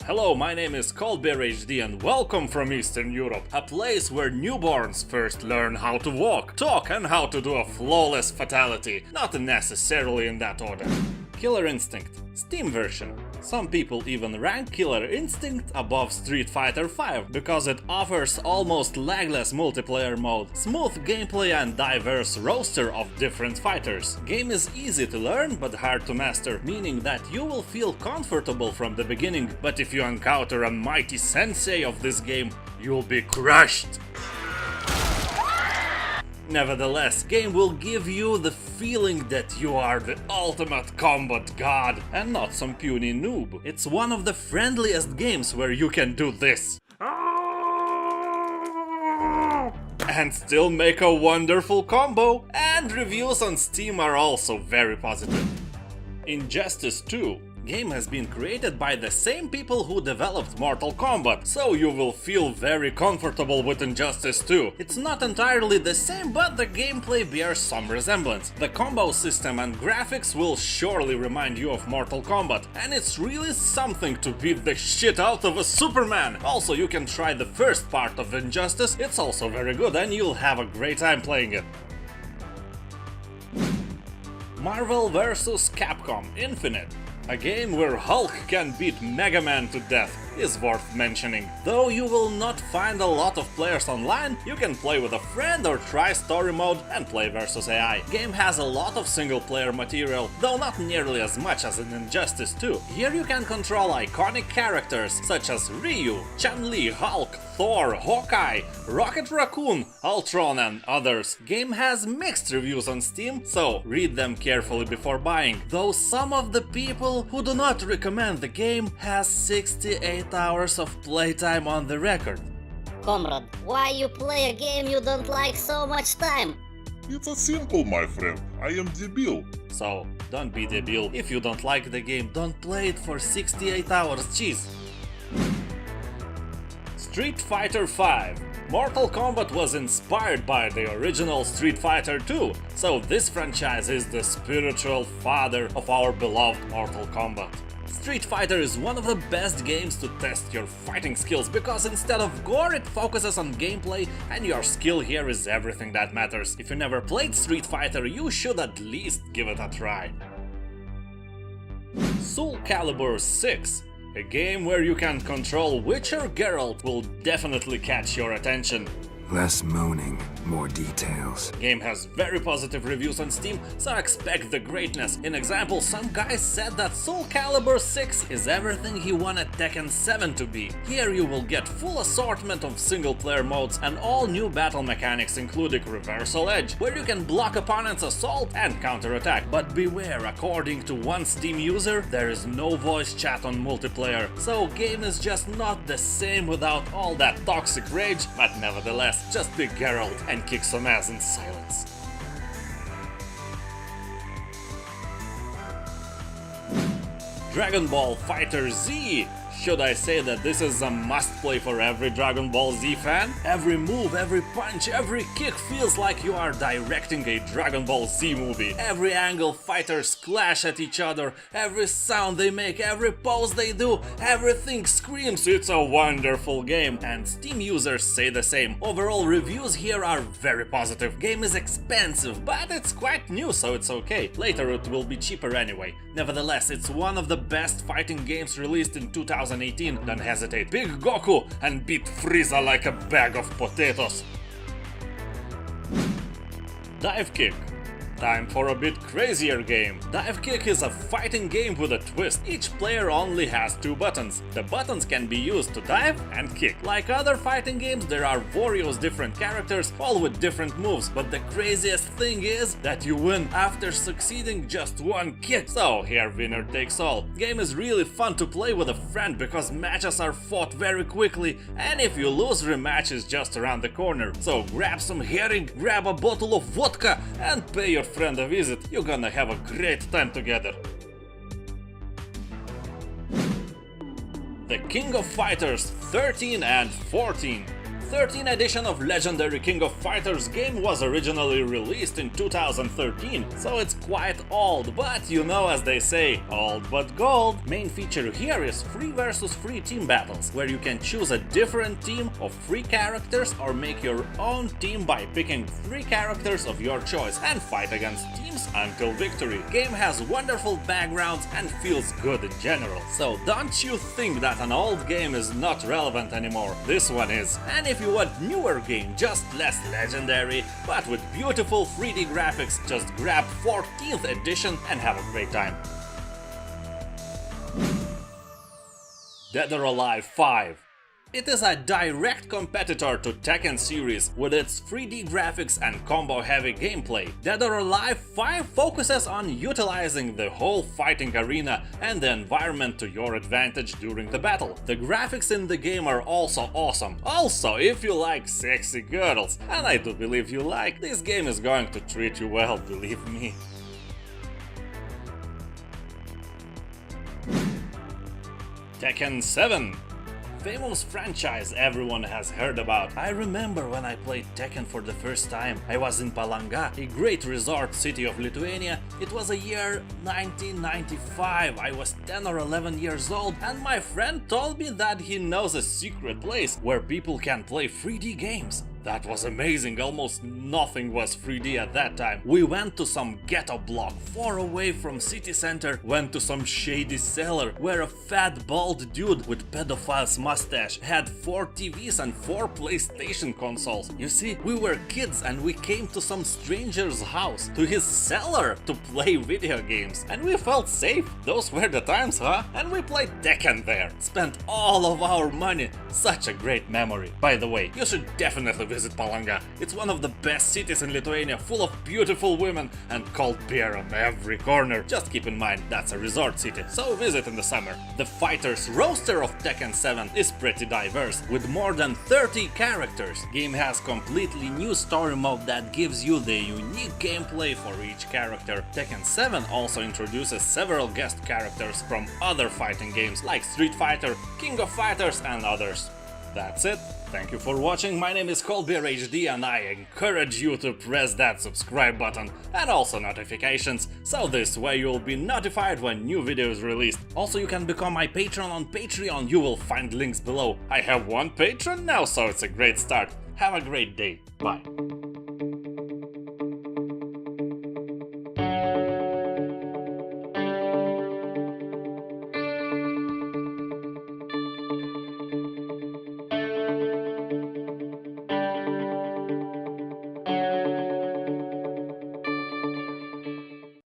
Hello, my name is Colbear HD and welcome from Eastern Europe, a place where newborns first learn how to walk, talk and how to do a flawless fatality, not necessarily in that order. Killer Instinct, Steam version. Some people even rank Killer Instinct above Street Fighter V because it offers almost lagless multiplayer mode, smooth gameplay and diverse roster of different fighters. Game is easy to learn but hard to master, meaning that you will feel comfortable from the beginning, but if you encounter a mighty sensei of this game, you'll be crushed. Nevertheless, game will give you the feeling that you are the ultimate combat god and not some puny noob. It's one of the friendliest games where you can do this and still make a wonderful combo, and reviews on Steam are also very positive. Injustice 2. Game has been created by the same people who developed Mortal Kombat, so you will feel very comfortable with Injustice 2. It's not entirely the same, but the gameplay bears some resemblance. The combo system and graphics will surely remind you of Mortal Kombat, and it's really something to beat the shit out of a Superman. Also, you can try the first part of Injustice, it's also very good and you'll have a great time playing it. Marvel vs. Capcom Infinite. A game where Hulk can beat Mega Man to death is worth mentioning. Though you will not find a lot of players online, you can play with a friend or try story mode and play versus AI. Game has a lot of single player material, though not nearly as much as in Injustice 2. Here you can control iconic characters such as Ryu, Chun-Li, Hulk, Thor, Hawkeye, Rocket Raccoon, Ultron and others. Game has mixed reviews on Steam, so read them carefully before buying, though some of the people who do not recommend the game has 68 hours of playtime on the record. Comrade, why you play a game you don't like so much time? It's a simple, my friend. I am debil. So, don't be debil. If you don't like the game, don't play it for 68 hours, jeez. Street Fighter V. Mortal Kombat was inspired by the original Street Fighter II, so this franchise is the spiritual father of our beloved Mortal Kombat. Street Fighter is one of the best games to test your fighting skills because instead of gore it focuses on gameplay and your skill here is everything that matters. If you never played Street Fighter, you should at least give it a try. Soulcalibur VI. A game where you can control Witcher Geralt will definitely catch your attention. Less moaning, more details. Game has very positive reviews on Steam, so expect the greatness. In example, some guy said that Soulcalibur VI is everything he wanted Tekken VII to be. Here you will get full assortment of single-player modes and all new battle mechanics including Reversal Edge, where you can block opponents' assault and counter-attack. But beware, according to one Steam user, there is no voice chat on multiplayer, so game is just not the same without all that toxic rage, but nevertheless, just be Geralt and kick some ass in silence. Dragon Ball FighterZ. Should I say that this is a must-play for every Dragon Ball Z fan? Every move, every punch, every kick feels like you are directing a Dragon Ball Z movie. Every angle fighters clash at each other, every sound they make, every pose they do, everything screams it's a wonderful game, and Steam users say the same. Overall reviews here are very positive. Game is expensive, but it's quite new, so it's okay. Later it will be cheaper anyway. Nevertheless, it's one of the best fighting games released in 2018. Don't hesitate. Big Goku and beat Frieza like a bag of potatoes. Divekick. Time for a bit crazier game. Divekick is a fighting game with a twist. Each player only has 2 buttons. The buttons can be used to dive and kick. Like other fighting games, there are various different characters, all with different moves, but the craziest thing is that you win after succeeding just 1 kick. So here winner takes all. Game is really fun to play with a friend because matches are fought very quickly, and if you lose, rematch is just around the corner. So grab some herring, grab a bottle of vodka and pay your friend a visit. You're gonna have a great time together. The King of Fighters XIII and XIV. 13th edition of legendary King of Fighters game was originally released in 2013, so it's quite old, but you know, as they say, old but gold. Main feature here is free versus free team battles, where you can choose a different team of 3 characters or make your own team by picking 3 characters of your choice and fight against teams until victory. Game has wonderful backgrounds and feels good in general, so don't you think that an old game is not relevant anymore. This one is. And if you want newer game, just less legendary, but with beautiful 3D graphics, just grab 14th edition and have a great time. Dead or Alive 5. It is a direct competitor to Tekken series with its 3D graphics and combo-heavy gameplay. Dead or Alive 5 focuses on utilizing the whole fighting arena and the environment to your advantage during the battle. The graphics in the game are also awesome. Also, if you like sexy girls, and I do believe you like, this game is going to treat you well, believe me. Tekken 7. Famous franchise everyone has heard about. I remember when I played Tekken for the first time. I was in Palanga, a great resort city of Lithuania. It was a year 1995. I was 10 or 11 years old, and my friend told me that he knows a secret place where people can play 3D games. That was amazing, almost nothing was 3D at that time. We went to some ghetto block far away from city center, went to some shady cellar where a fat bald dude with pedophile's mustache had 4 TVs and 4 PlayStation consoles. You see, we were kids and we came to some stranger's house, to his cellar, to play video games. And we felt safe. Those were the times, huh? And we played Tekken there. Spent all of our money. Such a great memory. By the way, you should definitely visit Palanga. It's one of the best cities in Lithuania, full of beautiful women and cold beer on every corner. Just keep in mind, that's a resort city, so visit in the summer. The fighters roster of Tekken 7 is pretty diverse, with more than 30 characters. Game has completely new story mode that gives you the unique gameplay for each character. Tekken 7 also introduces several guest characters from other fighting games like Street Fighter, King of Fighters and others. That's it. Thank you for watching. My name is ColdBeerHD and I encourage you to press that subscribe button and also notifications, so this way you'll be notified when new video is released. Also, you can become my patron on Patreon. You will find links below. I have 1 patron now, so it's a great start. Have a great day. Bye.